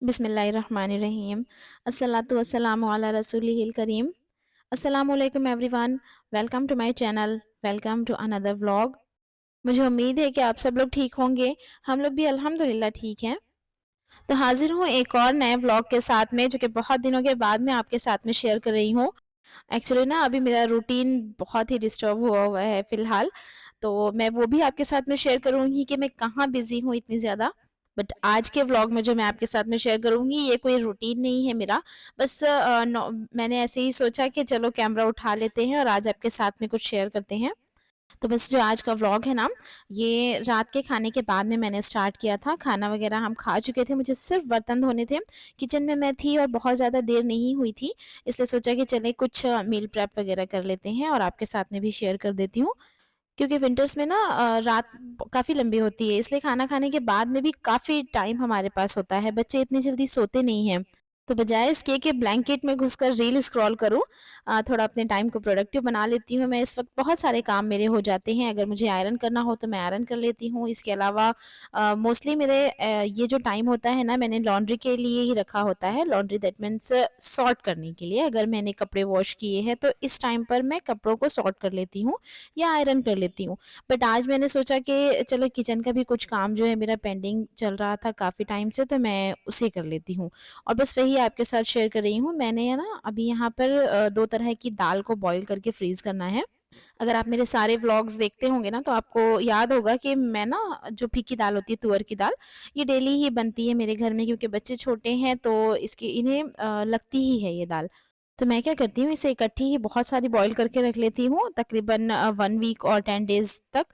बिस्मिल्लाहिर्रहमानिर्रहीम। अस्सलातु वस्सलामु अला रसूलिहिल करीम। अस्सलामुअलैकुम everyone. Welcome to my channel. Welcome to another vlog. मुझे उम्मीद है कि आप सब लोग ठीक होंगे। हम लोग भी अल्हम्दुलिल्लाह ठीक हैं। तो हाजिर हूँ एक और नए व्लॉग के साथ में, जो कि बहुत दिनों के बाद मैं आपके साथ में शेयर कर रही हूँ। एक्चुअली ना अभी मेरा रूटीन बहुत ही डिस्टर्ब हुआ हुआ है फ़िलहाल, तो मैं वो भी आपके साथ में शेयर करूँगी कि मैं कहाँ बिज़ी हूँ इतनी ज़्यादा। बट आज के व्लॉग में जो मैं आपके साथ में शेयर करूँगी, ये कोई रूटीन नहीं है मेरा। बस मैंने ऐसे ही सोचा कि चलो कैमरा उठा लेते हैं और आज आपके साथ में कुछ शेयर करते हैं। तो बस जो आज का व्लॉग है ना, ये रात के खाने के बाद में मैंने स्टार्ट किया था। खाना वगैरह हम खा चुके थे, मुझे सिर्फ़ बर्तन धोने थे। किचन में मैं थी और बहुत ज़्यादा देर नहीं हुई थी, इसलिए सोचा कि चलिए कुछ मील प्रेप वगैरह कर लेते हैं और आपके साथ में भी शेयर कर देती हूँ। क्योंकि विंटर्स में ना रात काफ़ी लंबी होती है, इसलिए खाना खाने के बाद में भी काफ़ी टाइम हमारे पास होता है। बच्चे इतनी जल्दी सोते नहीं हैं, तो बजाय इसके कि ब्लैंकेट में घुसकर रील स्क्रॉल करूँ, थोड़ा अपने टाइम को प्रोडक्टिव बना लेती हूँ। मैं इस वक़्त बहुत सारे काम मेरे हो जाते हैं। अगर मुझे आयरन करना हो तो मैं आयरन कर लेती हूँ। इसके अलावा मोस्टली मेरे ये जो टाइम होता है ना, मैंने लॉन्ड्री के लिए ही रखा होता है। लॉन्ड्री दैट मीन्स सॉर्ट करने के लिए। अगर मैंने कपड़े वॉश किए हैं तो इस टाइम पर मैं कपड़ों को सॉर्ट कर लेती हूँ या आयरन कर लेती हूँ। बट आज मैंने सोचा कि चलो किचन का भी कुछ काम जो है मेरा पेंडिंग चल रहा था काफ़ी टाइम से, तो मैं उसे कर लेती हूँ। और बस वही आपके साथ शेयर कर रही हूँ। मैंने है ना अभी यहाँ पर 2 तरह की दाल को बॉयल करके फ्रीज़ करना है। अगर आप मेरे सारे व्लॉग्स देखते होंगे ना, तो आपको याद होगा कि मैं ना जो फीकी दाल होती है तुअर की दाल, ये डेली ही बनती है मेरे घर में, क्योंकि बच्चे छोटे हैं तो इसकी इन्हें लगती ही है ये दाल। तो मैं क्या करती हूँ, इसे इकट्ठी ही बहुत सारी बॉयल करके रख लेती हूँ तकरीबन 1 वीक और 10 डेज़ तक।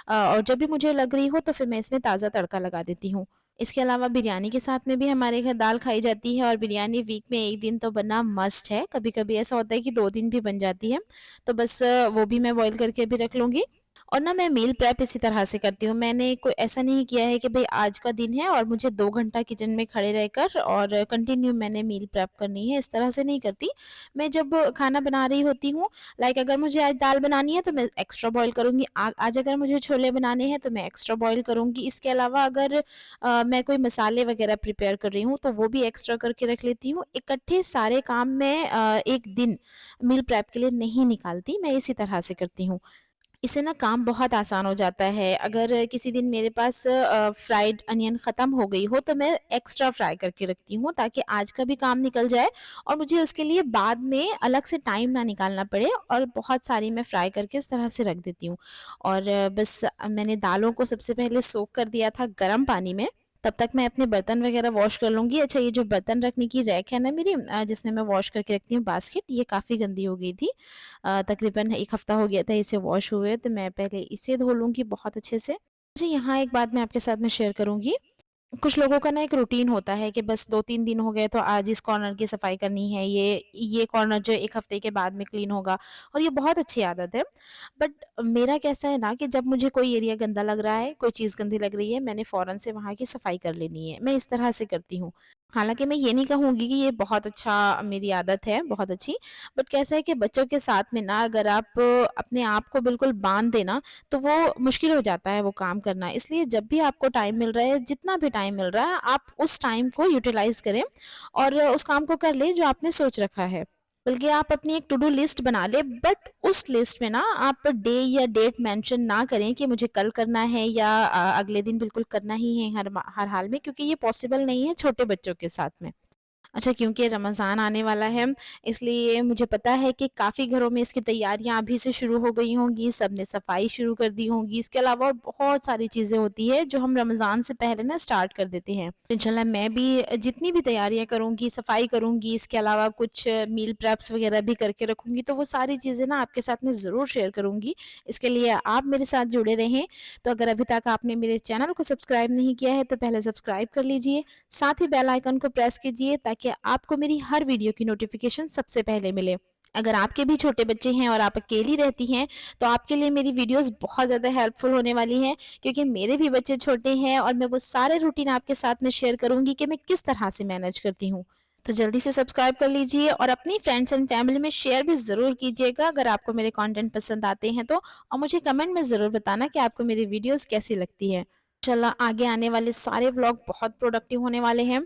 और जब भी मुझे लग रही हो तो फिर मैं इसमें ताज़ा तड़का लगा देती हूँ। इसके अलावा बिरयानी के साथ में भी हमारे घर दाल खाई जाती है और बिरयानी वीक में 1 दिन तो बनना मस्ट है। कभी-कभी ऐसा होता है कि 2 दिन भी बन जाती है। तो बस वो भी मैं बॉयल करके भी रख लूँगी। और ना मैं मील प्रेप इसी तरह से करती हूँ। मैंने कोई ऐसा नहीं किया है कि भई आज का दिन है और मुझे 2 घंटा किचन में खड़े रहकर और कंटिन्यू मैंने मील प्रेप करनी है, इस तरह से नहीं करती। मैं जब खाना बना रही होती हूँ, लाइक अगर मुझे आज दाल बनानी है तो मैं एक्स्ट्रा बॉयल करूँगी। आज अगर मुझे छोले बनाने हैं तो मैं एक्स्ट्रा बॉयल करूँगी। इसके अलावा अगर मैं कोई मसाले वगैरह प्रिपेयर कर रही हूँ तो वो भी एक्स्ट्रा करके रख लेती हूँ। इकट्ठे सारे काम मैं एक दिन मील प्रेप के लिए नहीं निकालती, मैं इसी तरह से करती हूँ। इससे ना काम बहुत आसान हो जाता है। अगर किसी दिन मेरे पास फ्राइड अनियन ख़त्म हो गई हो तो मैं एक्स्ट्रा फ्राई करके रखती हूँ, ताकि आज का भी काम निकल जाए और मुझे उसके लिए बाद में अलग से टाइम ना निकालना पड़े, और बहुत सारी मैं फ्राई करके इस तरह से रख देती हूँ। और बस मैंने दालों को सबसे पहले सोक कर दिया था गर्म पानी में। तब तक मैं अपने बर्तन वगैरह वॉश कर लूँगी। अच्छा, ये जो बर्तन रखने की रैक है ना मेरी, जिसमें मैं वॉश करके रखती हूँ बास्केट, ये काफ़ी गंदी हो गई थी। तकरीबन 1 हफ़्ता हो गया था इसे वॉश हुए, तो मैं पहले इसे धो लूँगी बहुत अच्छे से। जी, यहाँ एक बात मैं आपके साथ में शेयर करूँगी। कुछ लोगों का ना एक रूटीन होता है कि बस 2-3 दिन हो गए तो आज इस कॉर्नर की सफाई करनी है, ये कॉर्नर जो 1 हफ्ते के बाद में क्लीन होगा, और ये बहुत अच्छी आदत है। बट मेरा कैसा है ना कि जब मुझे कोई एरिया गंदा लग रहा है, कोई चीज़ गंदी लग रही है, मैंने फ़ौरन से वहाँ की सफाई कर लेनी है। मैं इस तरह से करती हूँ। हालाँकि मैं ये नहीं कहूँगी कि ये बहुत अच्छा मेरी आदत है, बहुत अच्छी, बट कैसा है कि बच्चों के साथ में ना अगर आप अपने आप को बिल्कुल बाँध दें ना, तो वो मुश्किल हो जाता है वो काम करना। इसलिए जब भी आपको टाइम मिल रहा है, जितना भी टाइम मिल रहा है, आप उस टाइम को यूटिलाइज़ करें और उस काम को कर लें जो आपने सोच रखा है। बल्कि आप अपनी एक टू डू लिस्ट बना लें, बट उस लिस्ट में ना आप डे या डेट मेंशन ना करें कि मुझे कल करना है या अगले दिन बिल्कुल करना ही है हर हाल में, क्योंकि ये पॉसिबल नहीं है छोटे बच्चों के साथ में। अच्छा, क्योंकि रमज़ान आने वाला है, इसलिए मुझे पता है कि काफ़ी घरों में इसकी तैयारियाँ अभी से शुरू हो गई होंगी, सबने सफाई शुरू कर दी होंगी। इसके अलावा और बहुत सारी चीज़ें होती हैं जो हम रमज़ान से पहले ना स्टार्ट कर देते हैं। इंशाल्लाह मैं भी जितनी भी तैयारियाँ करूँगी, सफाई करूँगी, इसके अलावा कुछ मील प्रेप्स वगैरह भी करके रखूँगी, तो वो सारी चीज़ें ना आपके साथ में ज़रूर शेयर करूँगी। इसके लिए आप मेरे साथ जुड़े रहें। तो अगर अभी तक आपने मेरे चैनल को सब्सक्राइब नहीं किया है तो पहले सब्सक्राइब कर लीजिए। साथ ही बेल आइकन को प्रेस कीजिए ताकि आपको मेरी हर वीडियो की नोटिफिकेशन सबसे पहले मिले। अगर आपके भी छोटे बच्चे हैं और आप अकेली रहती हैं, तो आपके लिए मेरी वीडियोस बहुत ज़्यादा हेल्पफुल होने वाली हैं, क्योंकि मेरे भी बच्चे छोटे हैं और मैं वो सारे रूटीन आपके साथ में शेयर करूँगी कि मैं किस तरह से मैनेज करती हूँ। तो जल्दी से सब्सक्राइब कर लीजिए और अपनी फ्रेंड्स एंड फैमिली में शेयर भी ज़रूर कीजिएगा अगर आपको मेरे कंटेंट पसंद आते हैं तो, और मुझे कमेंट में ज़रूर बताना कि आपको मेरी वीडियोस कैसी लगती है। इंशाल्लाह आगे आने वाले सारे व्लॉग बहुत प्रोडक्टिव होने वाले हैं।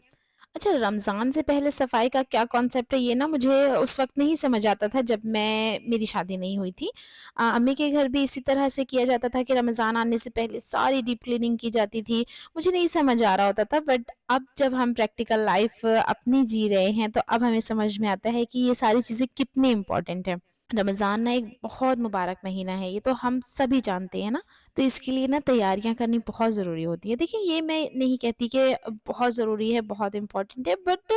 अच्छा, रमज़ान से पहले सफ़ाई का क्या कॉन्सेप्ट है, ये ना मुझे उस वक़्त नहीं समझ आता था जब मेरी शादी नहीं हुई थी। अम्मी के घर भी इसी तरह से किया जाता था कि रमज़ान आने से पहले सारी डीप क्लीनिंग की जाती थी। मुझे नहीं समझ आ रहा होता था, बट अब जब हम प्रैक्टिकल लाइफ़ अपनी जी रहे हैं तो अब हमें समझ में आता है कि ये सारी चीज़ें कितनी इम्पोर्टेंट हैं। रमज़ान ना एक बहुत मुबारक महीना है, ये तो हम सभी जानते हैं ना। तो इसके लिए ना तैयारियाँ करनी बहुत ज़रूरी होती है। देखिए, ये मैं नहीं कहती कि बहुत ज़रूरी है, बहुत इम्पोर्टेंट है, बट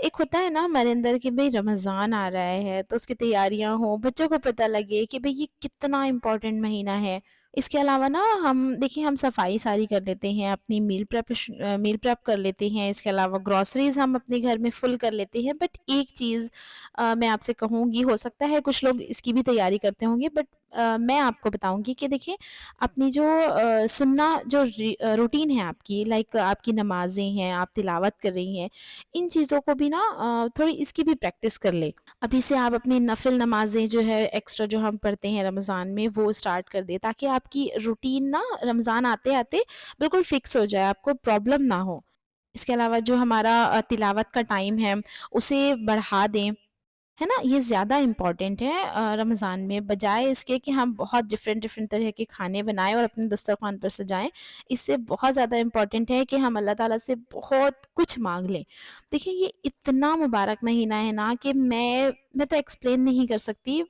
एक होता है ना हमारे अंदर कि भई रमज़ान आ रहा है तो उसकी तैयारियाँ हों, बच्चों को पता लगे कि भई ये कितना इम्पोर्टेंट महीना है। इसके अलावा ना हम देखिए, हम सफाई सारी कर लेते हैं, अपनी मील प्रेप कर लेते हैं, इसके अलावा ग्रोसरीज़ हम अपने घर में फुल कर लेते हैं। बट एक चीज़ मैं आपसे कहूँगी, हो सकता है कुछ लोग इसकी भी तैयारी करते होंगे, बट मैं आपको बताऊँगी कि देखिए, अपनी जो सुन्ना जो रूटीन है आपकी, लाइक आपकी नमाज़ें हैं, आप तिलावत कर रही हैं, इन चीज़ों को भी ना थोड़ी इसकी भी प्रैक्टिस कर लें। अभी से आप अपनी नफ़िल नमाज़ें जो है एक्स्ट्रा जो हम पढ़ते हैं रमज़ान में, वो स्टार्ट कर दें, ताकि आपकी रूटीन ना रमज़ान आते-आते बिल्कुल फ़िक्स हो जाए, आपको प्रॉब्लम ना हो। इसके अलावा जो हमारा तिलावत का टाइम है, उसे बढ़ा दें। है ना? ये ज़्यादा इम्पोर्टेंट है रमज़ान में, बजाए इसके कि हम बहुत डिफ़रेंट-डिफ़रेंट तरह के खाने बनाएँ और अपने दस्तरख़्वान पर सजाएँ। इससे बहुत ज़्यादा इम्पोर्टेंट है कि हम अल्लाह ताला से बहुत कुछ माँग लें। देखिए, ये इतना मुबारक महीना है ना कि मैं तो एक्सप्लेन नहीं कर सकती।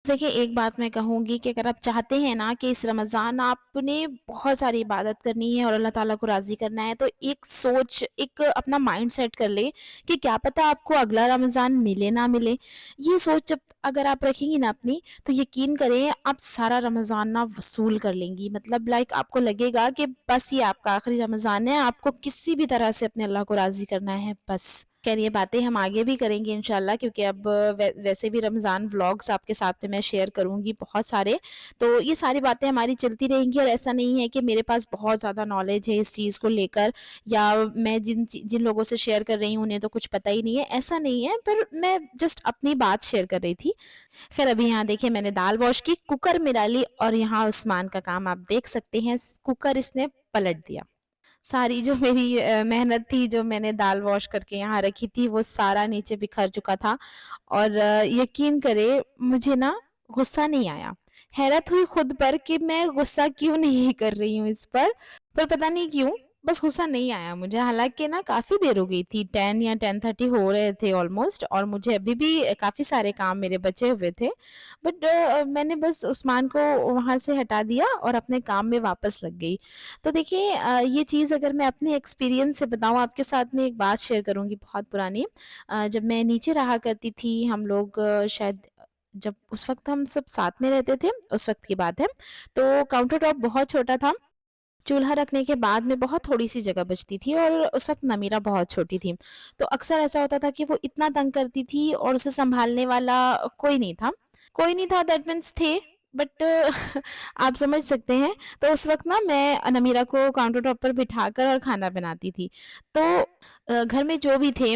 देखिए, एक बात मैं कहूँगी कि अगर आप चाहते हैं ना कि इस रमज़ान आपने बहुत सारी इबादत करनी है और अल्लाह ताला को राज़ी करना है, तो एक सोच, एक अपना माइंड सेट कर लें कि क्या पता आपको अगला रमज़ान मिले ना मिले। ये सोच जब अगर आप रखेंगी ना अपनी, तो यकीन करें आप सारा रमज़ान ना वसूल कर लेंगी। मतलब लाइक आपको लगेगा कि बस ये आपका आखिरी रमज़ान है, आपको किसी भी तरह से अपने अल्लाह को राज़ी करना है बस। खैर, ये बातें हम आगे भी करेंगे इंशाल्लाह, क्योंकि अब वैसे भी रमज़ान व्लॉग्स आपके साथ में मैं शेयर करूँगी बहुत सारे। तो ये सारी बातें हमारी चलती रहेंगी, और ऐसा नहीं है कि मेरे पास बहुत ज़्यादा नॉलेज है इस चीज़ को लेकर, या मैं जिन लोगों से शेयर कर रही हूँ उन्हें तो कुछ पता ही नहीं है, ऐसा नहीं है, पर मैं जस्ट अपनी बात शेयर कर रही थी। खैर, अभी यहाँ देखिए, मैंने दाल वॉश की, कुकर में डाली, और यहाँ उस्मान का काम आप देख सकते हैं, कुकर इसने पलट दिया। सारी जो मेरी मेहनत थी, जो मैंने दाल वॉश करके यहाँ रखी थी, वो सारा नीचे बिखर चुका था, और यकीन करें मुझे ना गुस्सा नहीं आया। हैरत हुई खुद पर कि मैं गुस्सा क्यों नहीं कर रही हूँ इस पर पता नहीं क्यों, बस गुस्सा नहीं आया मुझे। हालाँकि ना काफ़ी देर हो गई थी, 10 या 10:30 हो रहे थे ऑलमोस्ट, और मुझे अभी भी काफ़ी सारे काम मेरे बचे हुए थे। बट मैंने बस उस्मान को वहाँ से हटा दिया और अपने काम में वापस लग गई। तो देखिए, ये चीज़ अगर मैं अपने एक्सपीरियंस से बताऊँ आपके साथ में, एक बात शेयर करूँगी बहुत पुरानी। जब मैं नीचे रहा करती थी, हम लोग शायद जब उस वक़्त हम सब साथ में रहते थे, उस वक़्त की बात है। तो काउंटर टॉप बहुत छोटा था। चूल्हा रखने के बाद में बहुत थोड़ी-सी जगह बचती थी, और उस वक़्त नमीरा बहुत छोटी थी। तो अक्सर ऐसा होता था कि वो इतना तंग करती थी और उसे सँभालने वाला कोई नहीं था। कोई नहीं था, दैट मीन्स थे, बट आप समझ सकते हैं। तो उस वक़्त ना मैं नमीरा को काउंटर टॉप पर बिठाकर और खाना बनाती थी। तो घर में जो भी थे,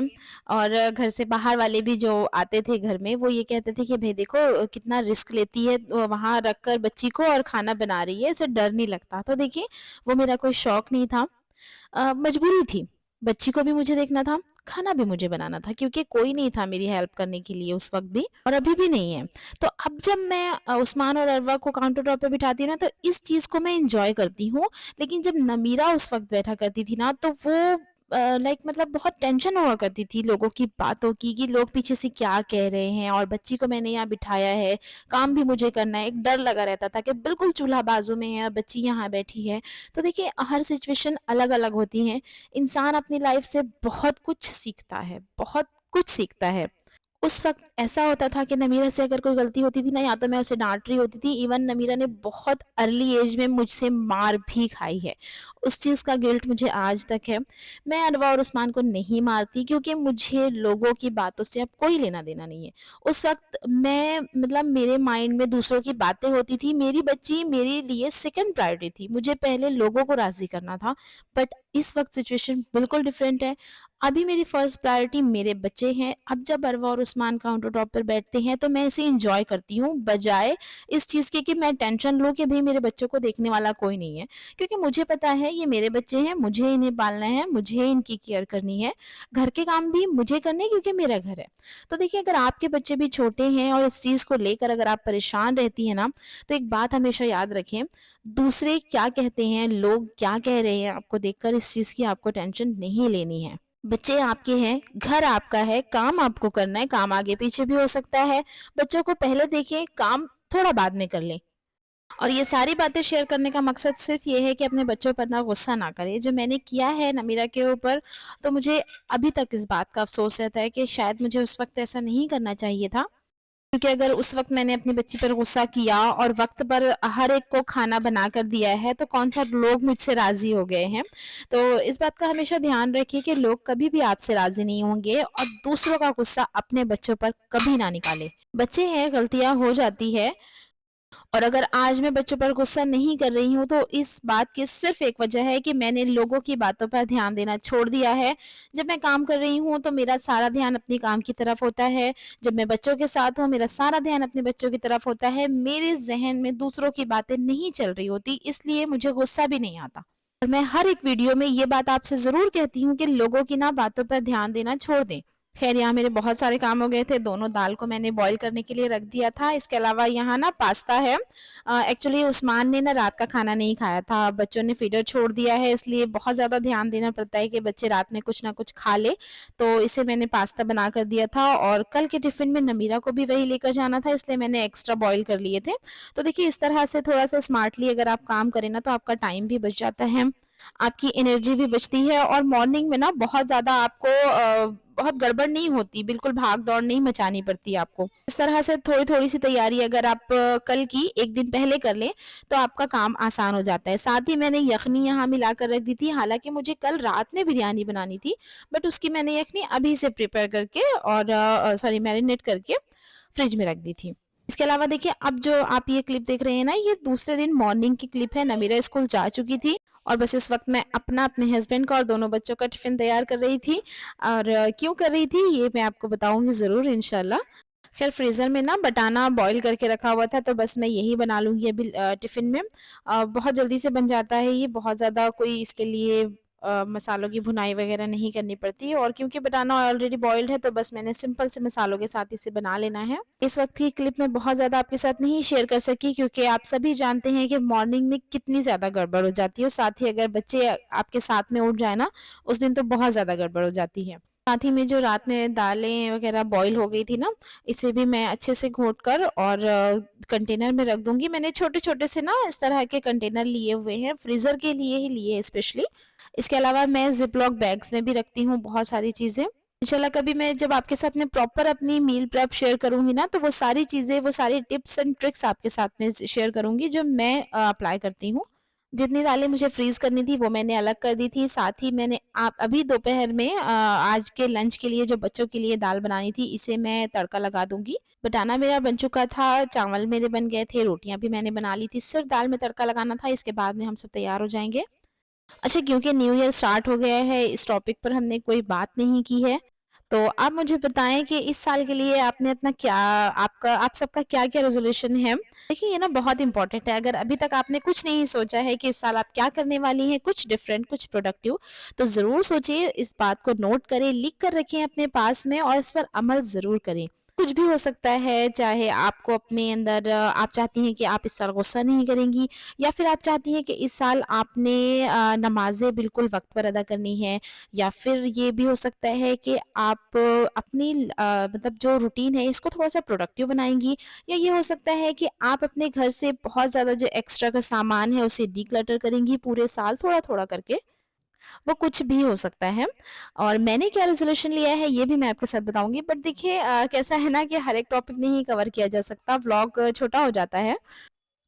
और घर से बाहर वाले भी जो आते थे घर में, वो ये कहते थे कि भई देखो कितना रिस्क लेती है, वहाँ रखकर बच्ची को और खाना बना रही है, इसे डर नहीं लगता। तो देखिए, वो मेरा कोई शौक नहीं था, मजबूरी थी। बच्ची को भी मुझे देखना था, खाना भी मुझे बनाना था, क्योंकि कोई नहीं था मेरी हेल्प करने के लिए उस वक़्त भी, और अभी भी नहीं है। तो अब जब मैं उस्मान और अरवा को काउंटर टॉप पे बिठाती हूँ ना, तो इस चीज़ को मैं एन्जॉय करती हूँ। लेकिन जब नमीरा उस वक़्त बैठा करती थी ना, तो वो लाइक मतलब बहुत टेंशन हुआ करती थी लोगों की बातों की, कि लोग पीछे से क्या कह रहे हैं, और बच्ची को मैंने यहाँ बिठाया है, काम भी मुझे करना है। एक डर लगा रहता था कि बिल्कुल चूल्हा बाजू में है और बच्ची यहाँ बैठी है। तो देखिए, हर सिचुएशन अलग-अलग होती हैं। इंसान अपनी लाइफ से बहुत कुछ सीखता है, बहुत कुछ सीखता है। उस वक़्त ऐसा होता था कि नमीरा से अगर कोई गलती होती थी ना, या तो मैं उसे डाँट रही होती थी, इवन नमीरा ने बहुत अर्ली एज में मुझसे मार भी खाई है। उस चीज़ का गिल्ट मुझे आज तक है। मैं अनवा और उस्मान को नहीं मारती, क्योंकि मुझे लोगों की बातों से अब कोई लेना-देना नहीं है। उस वक़्त मैं मतलब मेरे माइंड में दूसरों की बातें होती थी, मेरी बच्ची मेरे लिए सेकंड प्रायोरिटी थी। मुझे पहले लोगों को राज़ी करना था। बट इस वक्त सिचुएशन बिल्कुल डिफरेंट है। अभी मेरी फर्स्ट प्रायोरिटी मेरे बच्चे हैं। अब जब अरवा और उस्मान काउंटर टॉप पर बैठते हैं तो मैं इसे इंजॉय करती हूँ, बजाय इस चीज़ के कि मैं टेंशन लूँ कि भाई मेरे बच्चों को देखने वाला कोई नहीं है। क्योंकि मुझे पता है ये मेरे बच्चे हैं, मुझे इन्हें पालना है, मुझे इनकी केयर करनी है, घर के काम भी मुझे करने हैं क्योंकि मेरा घर है। तो देखिए, अगर आपके बच्चे भी छोटे हैं और इस चीज़ को लेकर अगर आप परेशान रहती हैं ना, तो एक बात हमेशा याद रखें, दूसरे क्या कहते हैं, लोग क्या कह रहे हैं आपको देखकर, इस चीज़ की आपको टेंशन नहीं लेनी है। बच्चे आपके हैं, घर आपका है, काम आपको करना है, काम आगे पीछे भी हो सकता है। बच्चों को पहले देखें, काम थोड़ा बाद में कर लें। और ये सारी बातें शेयर करने का मकसद सिर्फ़ ये है कि अपने बच्चों पर ना गुस्सा ना करें। जो मैंने किया है नमीरा के ऊपर, तो मुझे अभी तक इस बात का अफ़सोस रहता है कि शायद मुझे उस वक़्त ऐसा नहीं करना चाहिए था। क्योंकि अगर उस वक़्त मैंने अपनी बच्ची पर गुस्सा किया और वक़्त पर हर एक को खाना बना कर दिया है, तो कौन-सा लोग मुझसे राज़ी हो गए हैं। तो इस बात का हमेशा ध्यान रखिए कि लोग कभी भी आपसे राज़ी नहीं होंगे और दूसरों का गुस्सा अपने बच्चों पर कभी ना निकालें। बच्चे हैं, गलतियाँ हो जाती है, और अगर आज मैं बच्चों पर गुस्सा नहीं कर रही हूँ, तो इस बात की सिर्फ़ एक वजह है कि मैंने लोगों की बातों पर ध्यान देना छोड़ दिया है। जब मैं काम कर रही हूँ, तो मेरा सारा ध्यान अपने काम की तरफ होता है। जब मैं बच्चों के साथ हूँ, मेरा सारा ध्यान अपने बच्चों की तरफ होता है। मेरे ज़हन में दूसरों की बातें नहीं चल रही होती, इसलिए मुझे गुस्सा भी नहीं आता। और मैं हर एक वीडियो में ये बात आपसे ज़रूर कहती हूँ कि लोगों की ना बातों पर ध्यान देना छोड़ दें। ख़ैर, यहाँ मेरे बहुत सारे काम हो गए थे, दोनों दाल को मैंने बॉयल करने के लिए रख दिया था। इसके अलावा यहाँ ना पास्ता है। एक्चुअली उस्मान ने ना रात का खाना नहीं खाया था, बच्चों ने फ़ीडर छोड़ दिया है, इसलिए बहुत ज़्यादा ध्यान देना पड़ता है कि बच्चे रात में कुछ ना कुछ खा लें। तो इसे मैंने पास्ता बना कर दिया था, और कल के टिफ़िन में नमीरा को भी वही लेकर जाना था, इसलिए मैंने एक्स्ट्रा बॉयल कर लिए थे। तो देखिए, इस तरह से थोड़ा-सा स्मार्टली अगर आप काम करें ना, तो आपका टाइम भी बच जाता है, आपकी एनर्जी भी बचती है, और मॉर्निंग में ना बहुत ज़्यादा आपको बहुत गड़बड़ नहीं होती, बिल्कुल भाग-दौड़ नहीं मचानी पड़ती आपको। इस तरह से थोड़ी-थोड़ी सी तैयारी अगर आप कल की 1 दिन पहले कर लें, तो आपका काम आसान हो जाता है। साथ ही मैंने यखनी यहाँ मिला कर रख दी थी, हालाँकि मुझे कल रात में बिरयानी बनानी थी, बट उसकी मैंने यखनी अभी से प्रिपेयर करके और मैरिनेट करके फ्रिज में रख दी थी। इसके अलावा देखिए, अब जो आप ये क्लिप देख रहे हैं ना, ये दूसरे दिन मॉर्निंग की क्लिप है। नमीरा स्कूल जा चुकी थी और बस इस वक़्त मैं अपना, अपने हस्बैंड का और दोनों बच्चों का टिफ़िन तैयार कर रही थी, और क्यों कर रही थी ये मैं आपको बताऊँगी ज़रूर इंशाल्लाह। ख़ैर, फ्रीज़र में ना बटाना बॉयल करके रखा हुआ था, तो बस मैं यही बना लूँगी अभी टिफ़िन में। बहुत जल्दी से बन जाता है ये, बहुत ज़्यादा कोई इसके लिए मसालों की भुनाई वग़ैरह नहीं करनी पड़ती, और क्योंकि बटाना ऑलरेडी बॉइल्ड है, तो बस मैंने सिंपल से मसालों के साथ इसे बना लेना है। इस वक़्त की क्लिप मैं बहुत ज़्यादा आपके साथ नहीं शेयर कर सकी, क्योंकि आप सभी जानते हैं कि मॉर्निंग में कितनी ज़्यादा गड़बड़ हो जाती है, और साथ ही अगर बच्चे आपके साथ में उठ जाए ना, उस दिन तो बहुत ज़्यादा गड़बड़ हो जाती है। साथ ही में जो रात में दालें वग़ैरह बॉयल हो गई थी ना, इसे भी मैं अच्छे से घोट कर और कंटेनर में रख दूँगी। मैंने छोटे-छोटे से ना इस तरह के कंटेनर लिए हुए हैं, फ्रीज़र के लिए ही लिए हैं स्पेशली। इसके अलावा मैं ज़िप-लॉक बैग्स में भी रखती हूँ बहुत सारी चीज़ें। इंशाल्लाह कभी मैं जब आपके साथ में प्रॉपर अपनी मील प्रेप शेयर करूँगी ना, तो वो सारी चीज़ें, वो सारी टिप्स एंड ट्रिक्स आपके साथ में शेयर करूँगी जो मैं अप्लाई करती हूँ। जितनी दालें मुझे फ्रीज़ करनी थी वो मैंने अलग कर दी थी। साथ ही मैंने आप अभी दोपहर में आज के लंच के लिए जो बच्चों के लिए दाल बनानी थी, इसे मैं तड़का लगा दूँगी। बटाना मेरा बन चुका था, चावल मेरे बन गए थे, रोटियाँ भी मैंने बना ली थी, सिर्फ़ दाल में तड़का लगाना था, इसके बाद में हम सब तैयार हो जाएँगे। अच्छा, क्योंकि न्यू ईयर स्टार्ट हो गया है, इस टॉपिक पर हमने कोई बात नहीं की है, तो आप मुझे बताएँ कि इस साल के लिए आपने अपना क्या, आपका, आप सबका क्या-क्या रेज़ोल्यूशन है? देखिए, ये ना बहुत इम्पोर्टेंट है। अगर अभी तक आपने कुछ नहीं सोचा है कि इस साल आप क्या करने वाली हैं, कुछ डिफरेंट, कुछ प्रोडक्टिव, तो ज़रूर सोचिए, इस बात को नोट करें, लिख कर रखें अपने पास में, और इस पर अमल ज़रूर करें। कुछ भी हो सकता है, चाहे आपको अपने अंदर आप चाहती हैं कि आप इस साल गुस्सा नहीं करेंगी, या फिर आप चाहती हैं कि इस साल आपने नमाज़ें बिल्कुल वक़्त पर अदा करनी है, या फिर ये भी हो सकता है कि आप अपनी मतलब जो रूटीन है इसको थोड़ा-सा प्रोडक्टिव बनाएँगी, या ये हो सकता है कि आप अपने घर से बहुत ज़्यादा जो एक्स्ट्रा का सामान है उसे डिक्लटर करेंगी पूरे साल थोड़ा-थोड़ा करके। वो कुछ भी हो सकता है, और मैंने क्या रेज़ोल्यूशन लिया है ये भी मैं आपके साथ बताऊँगी। बट देखिए, कैसा है ना कि हर एक टॉपिक नहीं कवर किया जा सकता, व्लॉग छोटा हो जाता है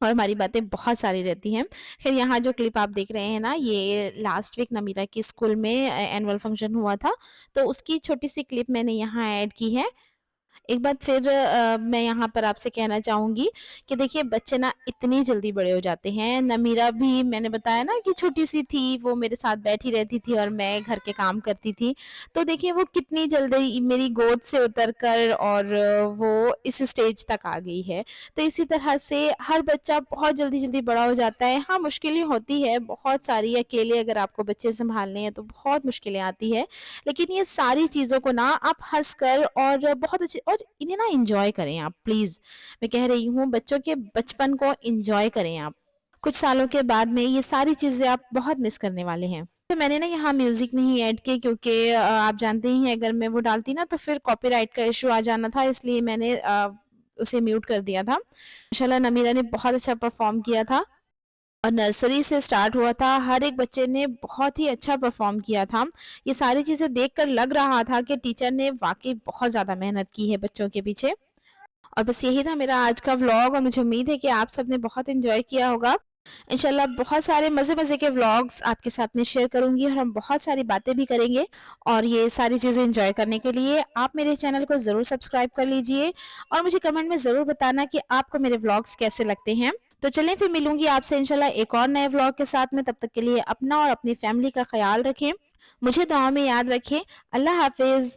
और हमारी बातें बहुत सारी रहती हैं। ख़ैर, यहाँ जो क्लिप आप देख रहे हैं ना, ये लास्ट वीक नमीरा की स्कूल में एनुअल फंक्शन हुआ था, तो उसकी छोटी-सी क्लिप मैंने यहाँ ऐड की है। एक बात फिर मैं यहाँ पर आपसे कहना चाहूँगी कि देखिए बच्चे ना इतनी जल्दी बड़े हो जाते हैं। नमीरा भी मैंने बताया ना कि छोटी-सी थी, वो मेरे साथ बैठी रहती थी और मैं घर के काम करती थी। तो देखिए वो कितनी जल्दी मेरी गोद से उतर कर और वो इस स्टेज तक आ गई है। तो इसी तरह से हर बच्चा बहुत जल्दी-जल्दी बड़ा हो जाता है। हाँ, मुश्किलें होती है बहुत सारी, अकेले अगर आपको बच्चे सँभालने हैं तो बहुत मुश्किलें आती है। लेकिन ये सारी चीज़ों को ना आप हँसकर और बहुत अच्छे और इन्हें ना एन्जॉय करें आप प्लीज़। मैं कह रही हूँ बच्चों के बचपन को एन्जॉय करें आप। कुछ सालों के बाद में ये सारी चीज़ें आप बहुत मिस करने वाले हैं। तो मैंने ना यहाँ म्यूज़िक नहीं ऐड किए क्योंकि आप जानते ही हैं अगर मैं वो डालती ना तो फिर कॉपीराइट का इश्यू आ जाना था, इसलिए मैंने उसे म्यूट कर दिया था। माशाल्लाह नमीरा ने बहुत अच्छा परफ़ॉर्म किया था। और नर्सरी से स्टार्ट हुआ था, हर एक बच्चे ने बहुत ही अच्छा परफ़ॉर्म किया था। ये सारी चीज़ें देखकर लग रहा था कि टीचर ने वाक़ई बहुत ज़्यादा मेहनत की है बच्चों के पीछे। और बस यही था मेरा आज का व्लॉग और मुझे उम्मीद है कि आप सबने बहुत एन्जॉय किया होगा। इंशाल्लाह बहुत सारे मज़े-मज़े के व्लॉग्स आपके साथ में शेयर करूँगी और हम बहुत सारी बातें भी करेंगे। और ये सारी चीज़ें एन्जॉय करने के लिए आप मेरे चैनल को ज़रूर सब्सक्राइब कर लीजिए और मुझे कमेंट में ज़रूर बताना कि आपको मेरे व्लॉग्स कैसे लगते हैं। तो चलें फिर मिलूँगी आपसे इंशाल्लाह एक और नए व्लॉग के साथ में, तब तक के लिए अपना और अपनी फैमिली का ख़्याल रखें। मुझे दुआ में याद रखें। अल्लाह हाफ़िज़।